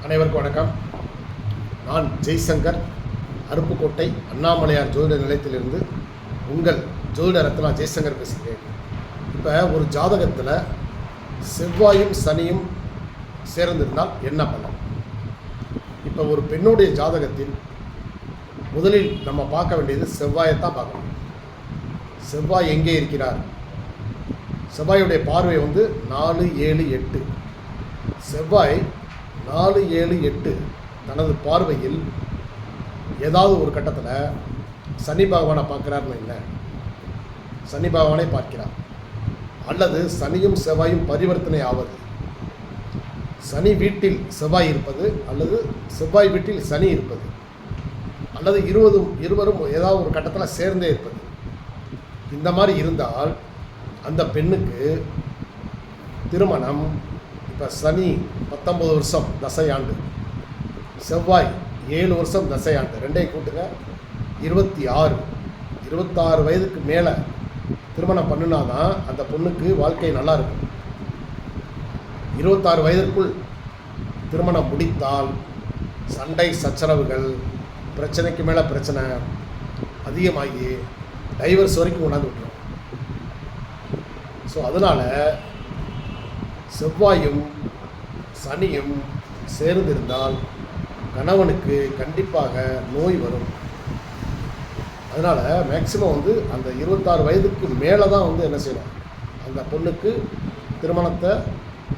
அனைவருக்கும் வணக்கம். நான் ஜெய்சங்கர், அருப்புக்கோட்டை அண்ணாமலையார் ஜோதிட நிலையத்திலிருந்து உங்கள் ஜோதிட ரத்னா ஜெய்சங்கர் பேசுகிறேன். இப்போ ஒரு ஜாதகத்தில் செவ்வாயும் சனியும் சேர்ந்திருந்தால் என்ன பலன்? இப்போ ஒரு பெண்ணுடைய ஜாதகத்தில் முதலில் நம்ம பார்க்க வேண்டியது செவ்வாயைத்தான் பார்க்கணும். செவ்வாய் எங்கே இருக்கிறார்? செவ்வாயுடைய பார்வை 4, 7, 8. செவ்வாய் 4, 7, 8 தனது பார்வையில் ஏதாவது ஒரு கட்டத்தில் சனி பகவானை பார்க்கிறார்னு இல்லை, சனி பகவானை பார்க்கிறார். அல்லது சனியும் செவ்வாயும் பரிவர்த்தனை ஆவது, சனி வீட்டில் செவ்வாய் இருப்பது அல்லது செவ்வாய் வீட்டில் சனி இருப்பது, அல்லது இருவரும் ஏதாவது ஒரு கட்டத்தில் சேர்ந்தே இருப்பது. இந்த மாதிரி இருந்தால் அந்த பெண்ணுக்கு திருமணம், இப்போ சனி 19 வருஷம் தசையாண்டு, செவ்வாய் 7 வருஷம் தசையாண்டு, ரெண்டையும் கூட்டுங்க 26 வயதுக்கு மேலே திருமணம் பண்ணினாதான் அந்த பொண்ணுக்கு வாழ்க்கை நல்லா இருக்கும். 26 வயதிற்குள் திருமணம் முடித்தால் சண்டை சச்சரவுகள், பிரச்சனைக்கு மேலே பிரச்சனை அதிகமாகி டைவர்ஸ் வரைக்கும் கொண்டாந்து விட்டுரும். ஸோ அதனால் செவ்வாயும் சனியும் சேர்ந்திருந்தால் கணவனுக்கு கண்டிப்பாக நோய் வரும். அதனால் மேக்சிமம் அந்த 26 வயதுக்கு மேலே தான் என்ன செய்யணும், அந்த பொண்ணுக்கு திருமணத்தை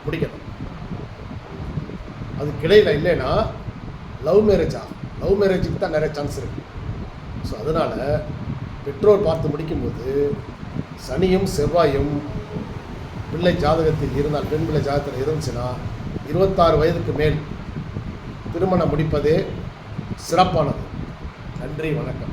முடிக்கணும். அது கிடையில இல்லைன்னா லவ் மேரேஜுக்கு தான் நிறைய சான்ஸ் இருக்குது. ஸோ அதனால் பெற்றோர் பார்த்து முடிக்கும்போது சனியும் செவ்வாயும் பிள்ளை ஜாதகத்தில் இருந்தால், பெண் பிள்ளை ஜாதகத்தில் இருந்துச்சுன்னா 26 வயதுக்கு மேல் திருமணம் முடிப்பதே சிறப்பானது. நன்றி, வணக்கம்.